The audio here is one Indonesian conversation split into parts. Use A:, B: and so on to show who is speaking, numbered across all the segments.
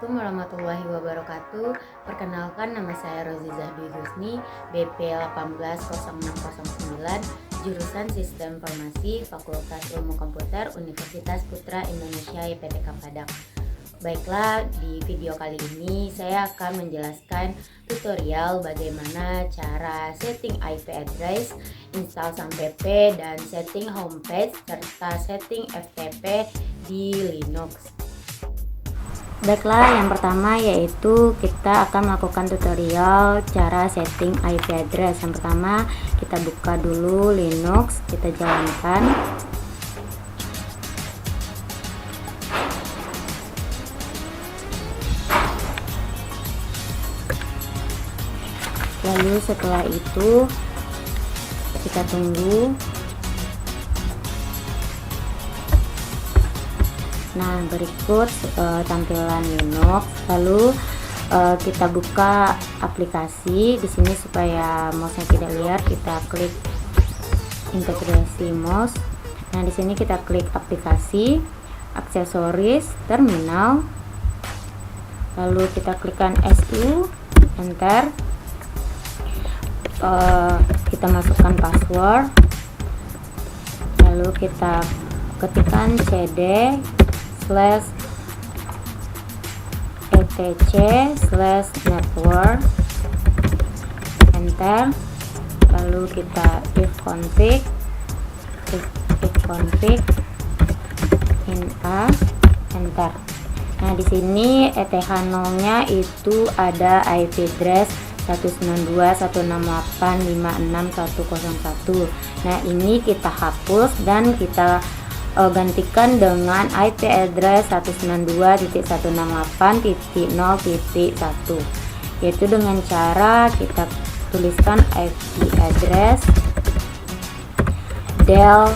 A: Assalamualaikum warahmatullahi wabarakatuh. Perkenalkan, nama saya Rozizah Dwi Husni, BP 1800609, jurusan Sistem Informasi, Fakultas Ilmu Komputer, Universitas Putra Indonesia YPTK Padang. Baiklah, di video kali ini saya akan menjelaskan tutorial bagaimana cara setting IP address, install SAMPP, dan setting homepage serta setting FTP di Linux. Baiklah, yang pertama yaitu kita akan melakukan tutorial cara setting IP address. Yang pertama kita buka dulu Linux, kita jalankan. Lalu setelah itu kita tunggu. Nah, berikut tampilan Linux. Lalu kita buka aplikasi. Di sini supaya mouse-nya tidak liar, kita klik integrasi mouse. Nah, di sini kita klik aplikasi, aksesoris, terminal. Lalu kita klikkan SU, enter. Kita masukkan password. Lalu kita ketikkan cd/etc/network, enter. Lalu kita ifconfig in a, enter. Nah, di sini ETH0-nya itu ada IP address 192.168.56.101. Nah, ini kita hapus dan kita gantikan dengan IP address 192.168.0.1, yaitu dengan cara kita tuliskan IP address del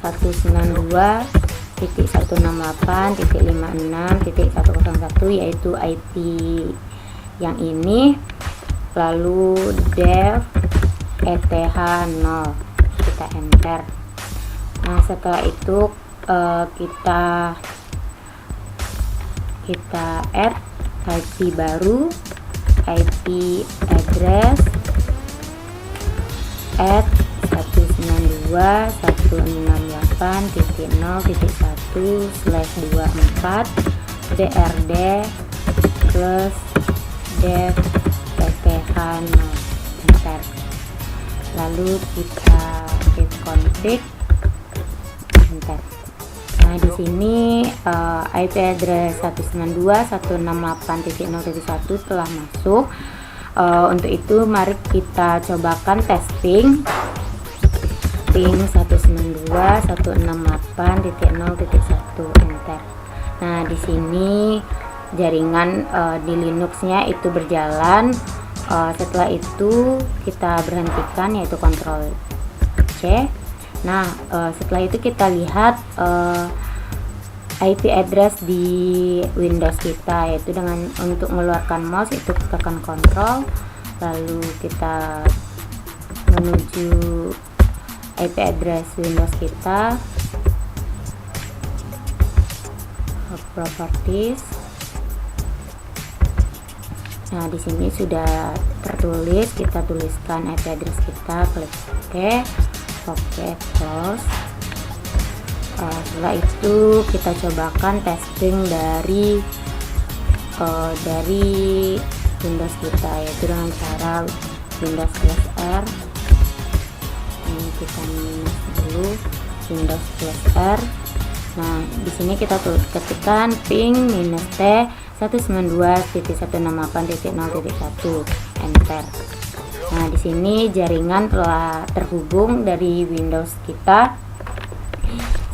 A: 192.168.56.101, yaitu IP yang ini. Lalu dev ETH0, kita enter. Nah, setelah itu kita add IP baru, IP address at 192.168.0.1/24 brd plus dev ETH0, enter. Lalu kita ifconfig, enter. Nah, di sini IP address 192.168.0.1 telah masuk. Untuk itu mari kita cobakan testing ping 192.168.0.1, enter. Nah, di sini jaringan di Linuxnya itu berjalan. Setelah itu kita berhentikan, yaitu Ctrl C. Nah, setelah itu kita lihat IP address di Windows kita, yaitu dengan untuk mengeluarkan mouse itu tekan Ctrl, lalu kita menuju IP address Windows kita, properties. Nah, di sini sudah tertulis, kita tuliskan IP address kita, klik OK, close. Setelah itu kita cobakan testing dari Windows kita, yaitu dengan cara Windows +R. Ini kita minus dulu Windows +R. Nah, di sini kita ketikkan ping -t 192.168.0.1, enter. Nah, di sini jaringan telah terhubung dari Windows kita.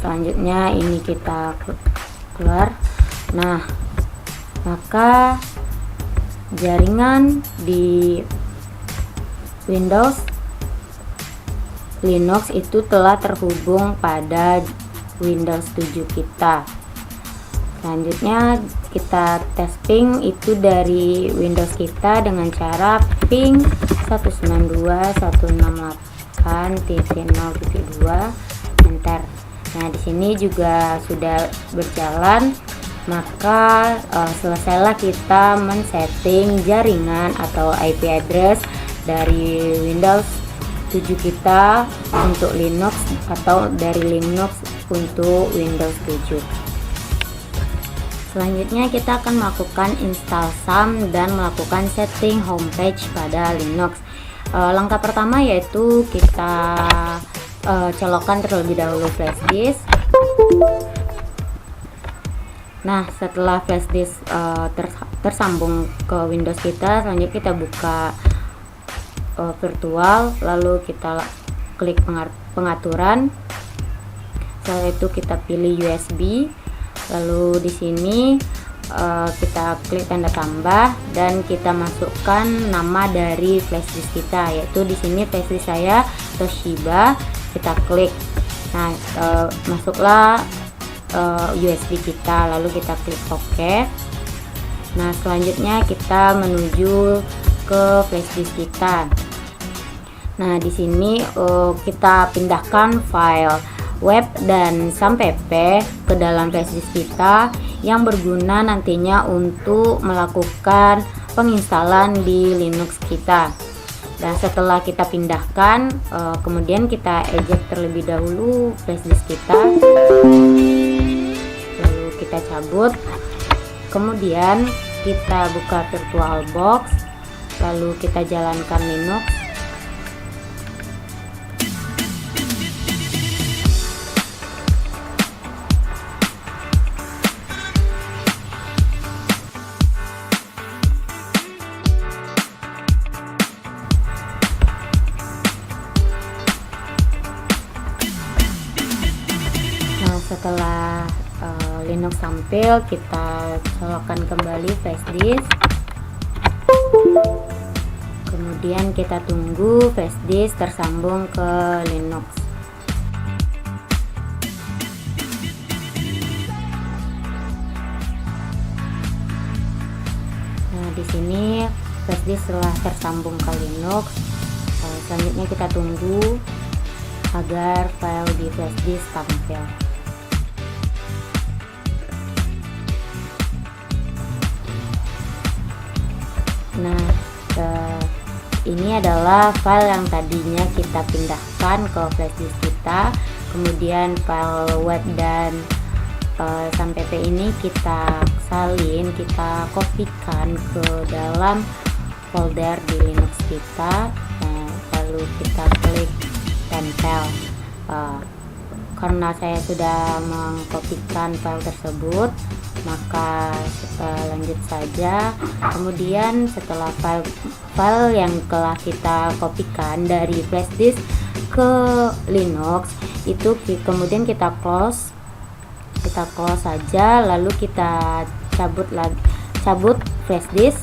A: Selanjutnya ini kita keluar. Nah, maka jaringan di Windows Linux itu telah terhubung pada Windows 7 kita. Selanjutnya kita tes ping itu dari Windows kita dengan cara ping 192.168.0.2, enter. Nah, di sini juga sudah berjalan. Maka selesailah kita men-setting jaringan atau IP address dari Windows 7 kita untuk Linux atau dari Linux untuk Windows 7. Selanjutnya kita akan melakukan install SAM dan melakukan setting homepage pada Linux. Langkah pertama yaitu kita colokkan terlebih dahulu flash disk. Nah, setelah flash disk tersambung ke Windows kita, selanjutnya kita buka virtual, lalu kita klik pengaturan. Setelah itu kita pilih USB, lalu di sini kita klik tanda tambah dan kita masukkan nama dari flash disk kita, yaitu di sini flash disk saya Toshiba. Kita klik, nah masuklah USB kita, lalu kita klik OK. Nah, selanjutnya kita menuju ke flash disk kita. Nah, di sini kita pindahkan file web dan SAM.pp ke dalam flash disk kita yang berguna nantinya untuk melakukan penginstalan di Linux kita. Dan setelah kita pindahkan, kemudian kita eject terlebih dahulu flash disk kita, lalu kita cabut, kemudian kita buka VirtualBox, lalu kita jalankan Linux. Setelah Linux tampil, kita colokkan kembali flash disk, kemudian kita tunggu flash disk tersambung ke Linux. Nah, di sini flash disk telah tersambung ke Linux. Selanjutnya kita tunggu agar file di flash disk tampil. Nah, ini adalah file yang tadinya kita pindahkan ke flash disk kita, kemudian file web dan SAM.pp ini kita salin, kita kopikan ke dalam folder di Linux kita. Nah, lalu kita klik tempel. Karena saya sudah mengkopikan file tersebut, maka lanjut saja. Kemudian setelah file yang telah kita kopikan dari flash disk ke Linux itu kemudian kita close saja, lalu kita cabut flash disk.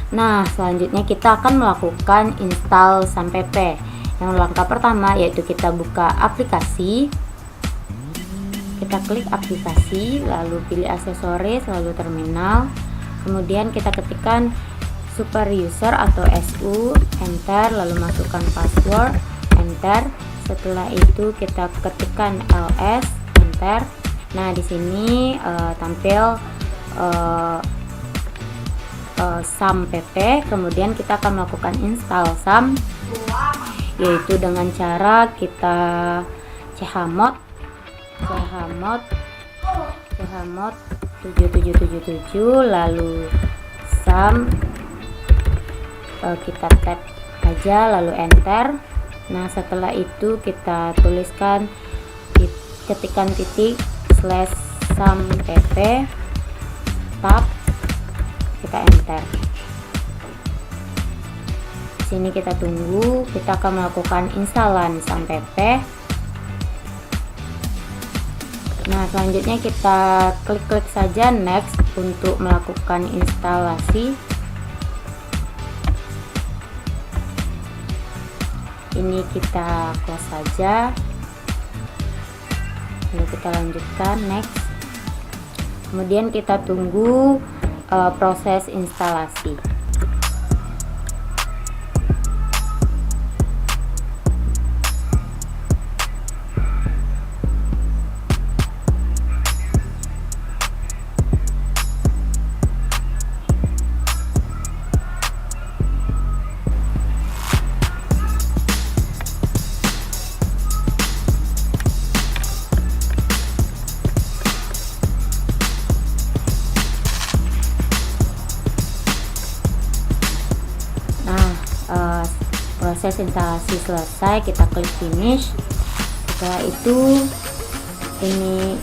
A: Nah, selanjutnya kita akan melakukan install SAM.pp. Yang langkah pertama yaitu kita buka aplikasi, kita klik aplikasi, lalu pilih aksesoris, lalu terminal, kemudian kita ketikkan super user atau SU, enter, lalu masukkan password, enter. Setelah itu kita ketikkan ls, enter. Nah, di sini tampil SAM.pp. Kemudian kita akan melakukan install SAM, yaitu dengan cara kita chmod 7777, lalu SAM, kita tap aja lalu enter. Nah, setelah itu kita tuliskan, ketikkan titik / SAM.pp, tab, kita enter. Sini kita tunggu, kita akan melakukan instalan SAM.pp. Nah, selanjutnya kita klik saja next untuk melakukan instalasi. Ini kita close saja, lalu kita lanjutkan next. Kemudian kita tunggu proses instalasi. proses instalasi selesai, kita klik finish. Setelah itu ini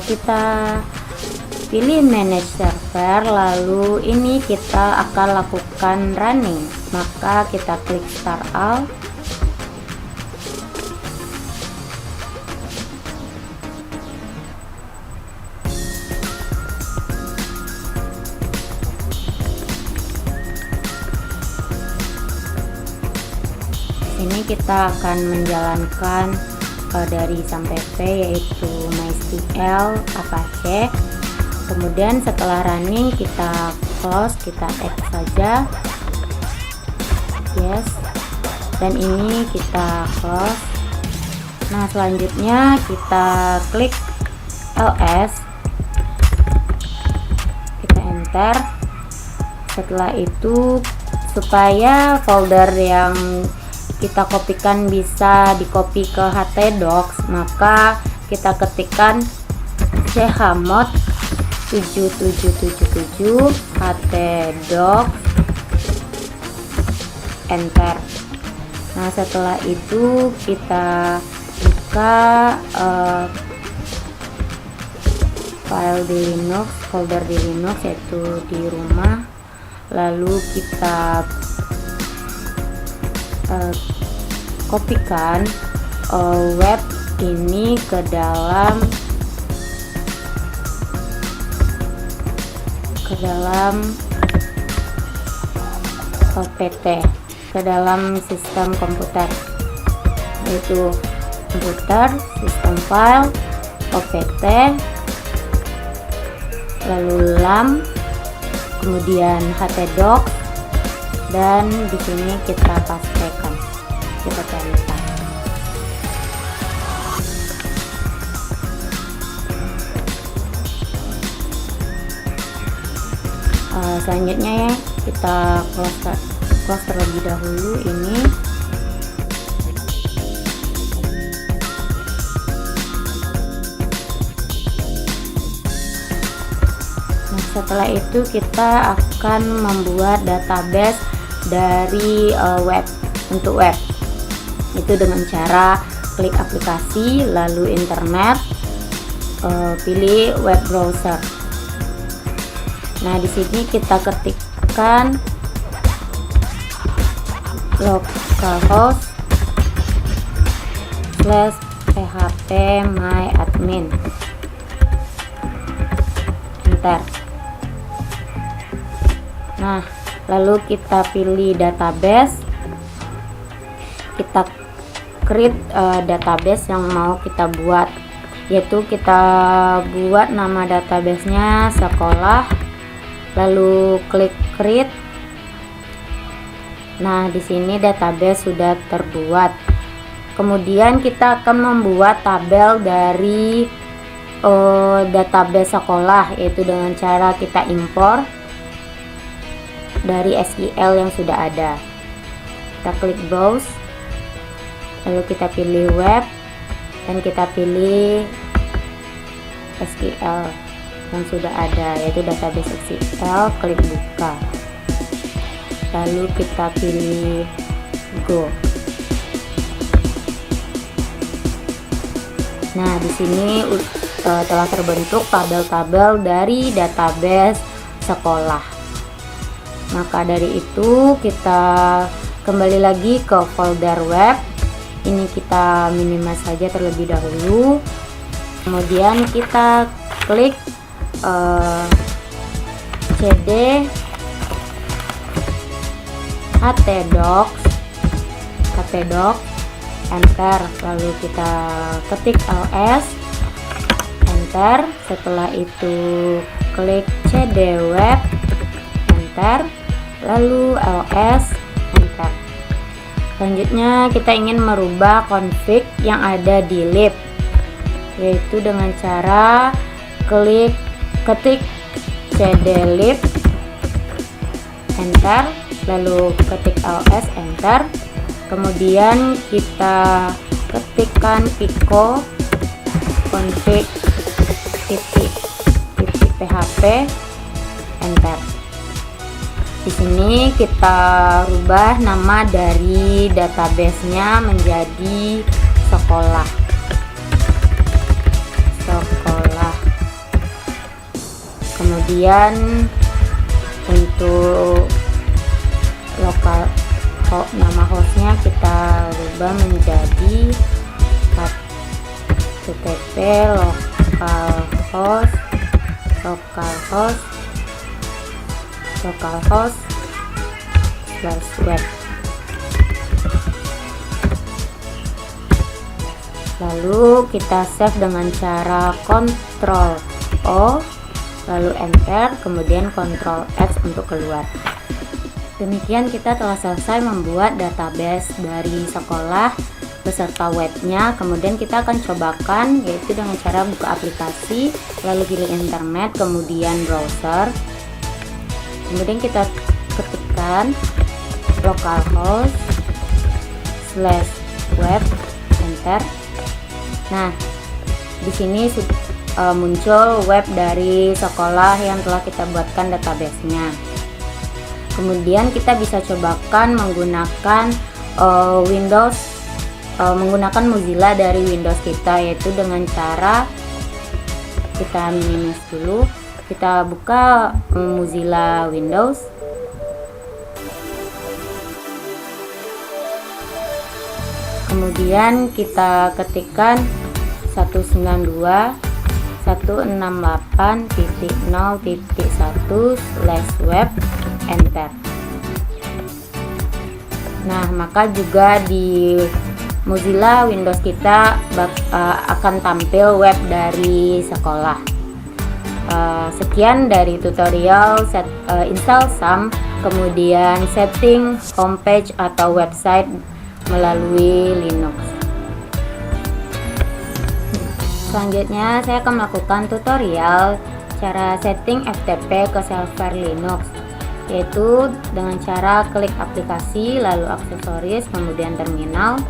A: kita pilih manage server, lalu ini kita akan lakukan running, maka kita klik start all. Ini kita akan menjalankan dari sampai P, yaitu MySQL, Apache. Kemudian setelah running kita close, kita X saja, yes, dan ini kita close. Nah, selanjutnya kita klik ls, kita enter. Setelah itu, supaya folder yang kita kopikan bisa di copy ke htdocs, maka kita ketikkan chmod 7777 htdocs, enter. Nah, setelah itu kita buka file di Linux, folder di Linux, yaitu di rumah, lalu kita kopikan web ini ke dalam PT, ke dalam sistem komputer, yaitu komputer, sistem file, opt, lalu lam, kemudian htdocs, dan di sini kita pastekan, kita tempel. Selanjutnya ya, kita close terlebih dahulu ini. Nah, setelah itu kita akan membuat database dari web, untuk web itu dengan cara klik aplikasi, lalu internet, pilih web browser. Nah, di sini kita ketikkan localhost /phpMyAdmin, enter. Nah, lalu kita pilih database, kita create database yang mau kita buat, yaitu kita buat nama databasenya sekolah, lalu klik create. Nah, di sini database sudah terbuat. Kemudian kita akan membuat tabel dari database sekolah, yaitu dengan cara kita impor dari SQL yang sudah ada. Kita klik browse, lalu kita pilih web, dan kita pilih SQL yang sudah ada, yaitu database SQL, klik buka, lalu kita pilih go. Nah, di sini telah terbentuk tabel-tabel dari database sekolah. Maka dari itu kita kembali lagi ke folder web. Ini kita minimize saja terlebih dahulu. Kemudian kita klik cd htdocs, enter, lalu kita ketik ls, enter. Setelah itu klik cd web, enter, lalu ls, enter. Selanjutnya kita ingin merubah config yang ada di lib, yaitu dengan cara ketik cdlib, enter, lalu ketik ls, enter. Kemudian kita ketikkan pico config php, enter. Di sini kita rubah nama dari database-nya menjadi sekolah. Kemudian untuk lokal nama hostnya kita rubah menjadi http localhost/web. Lalu kita save dengan cara Ctrl O, lalu enter, kemudian Ctrl X untuk keluar. Demikian kita telah selesai membuat database dari sekolah beserta webnya. Kemudian kita akan cobakan, yaitu dengan cara buka aplikasi, lalu pilih internet, kemudian browser. Kemudian kita ketikkan localhost/web, enter. Nah, di sini muncul web dari sekolah yang telah kita buatkan database-nya. Kemudian kita bisa cobakan menggunakan menggunakan Mozilla dari Windows kita, yaitu dengan cara kita minimize dulu. Kita buka Mozilla Windows. Kemudian kita ketikkan 192.168.0.1/web, enter. Nah, maka juga di Mozilla Windows kita akan tampil web dari sekolah. Sekian dari tutorial install SAM, kemudian setting homepage atau website melalui Linux. Selanjutnya saya akan melakukan tutorial cara setting FTP ke server Linux, yaitu dengan cara klik aplikasi, lalu aksesoris, kemudian terminal,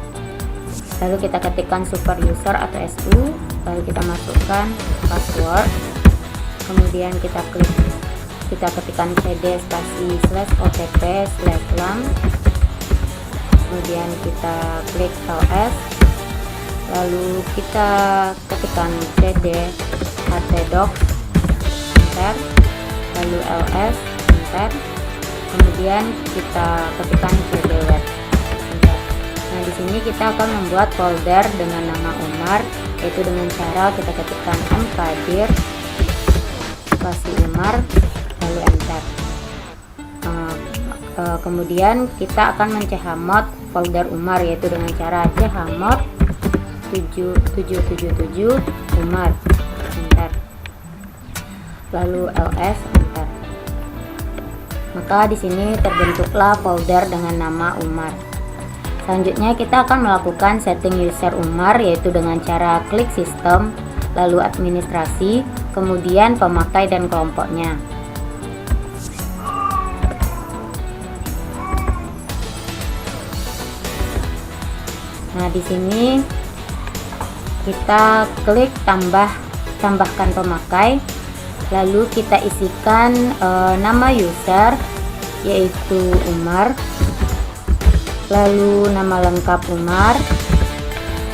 A: lalu kita ketikkan super user atau SU, lalu kita masukkan password, kemudian kita ketikkan cd /otp/lam, kemudian kita klik ls, lalu kita ketikkan cd htdocs, enter, lalu ls, enter, kemudian kita ketikkan cd web, enter. Nah, di sini kita akan membuat folder dengan nama Umar, yaitu dengan cara kita ketikkan mkdir Umar, lalu enter. Kemudian kita akan menchmod folder Umar, yaitu dengan cara chmod 777 Umar, enter, lalu ls, enter. Maka di sini terbentuklah folder dengan nama Umar. Selanjutnya kita akan melakukan setting user Umar, yaitu dengan cara klik sistem, lalu administrasi, kemudian pemakai dan kelompoknya. Nah, di sini kita klik tambahkan pemakai, lalu kita isikan nama user, yaitu Umar, lalu nama lengkap Umar.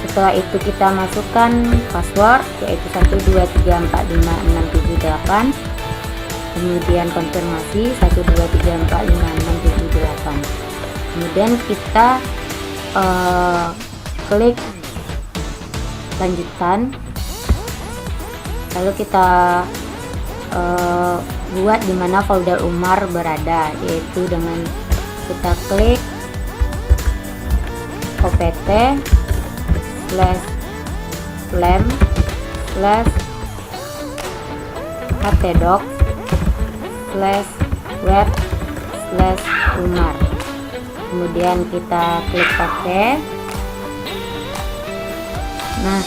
A: Setelah itu kita masukkan password, yaitu 123456778, kemudian konfirmasi 123456778. Kemudian kita klik lanjutkan, lalu kita buat di mana folder Umar berada, yaitu dengan kita klik opt/lem/htdocs/web/Umar. Kemudian kita klik OK. Nah,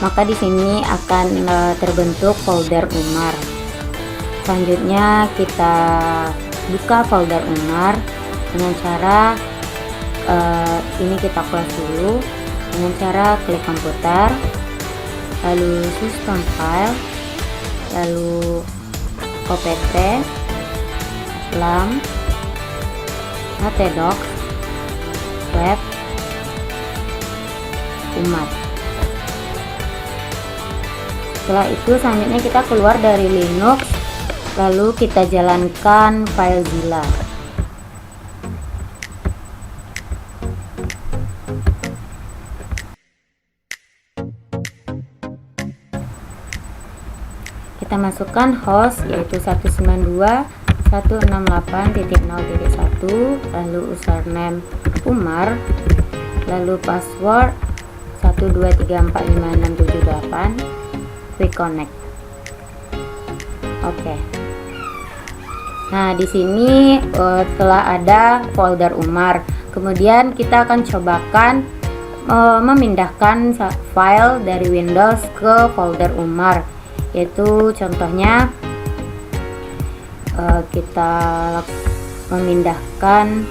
A: maka di sini akan terbentuk folder Umar. Selanjutnya kita buka folder Umar dengan cara ini kita close dulu dengan cara klik komputer, lalu system file, lalu opt lam htdocs web umat. Setelah itu selanjutnya kita keluar dari Linux, lalu kita jalankan FileZilla. Kita masukkan host yaitu 192.168.0.1, lalu username Umar, lalu password 123456678, quick connect. Oke. Nah, di sini telah ada folder Umar. Kemudian kita akan cobakan memindahkan file dari Windows ke folder Umar. Yaitu contohnya kita memindahkan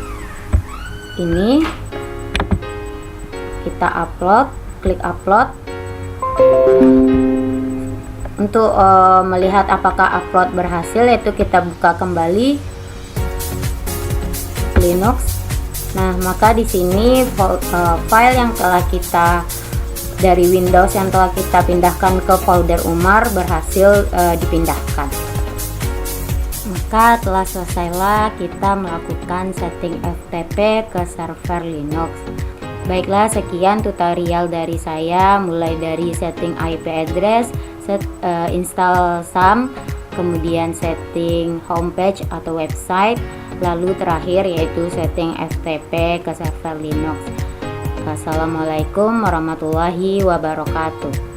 A: ini, kita upload, klik upload. Untuk melihat apakah upload berhasil, yaitu kita buka kembali Linux. Nah, maka di sini file yang telah kita dari Windows yang telah kita pindahkan ke folder Umar berhasil dipindahkan. Maka telah selesailah kita melakukan setting FTP ke server Linux. Baiklah, sekian tutorial dari saya, mulai dari setting IP address, install SAM, kemudian setting homepage atau website, lalu terakhir yaitu setting FTP ke server Linux. Wassalamualaikum warahmatullahi wabarakatuh.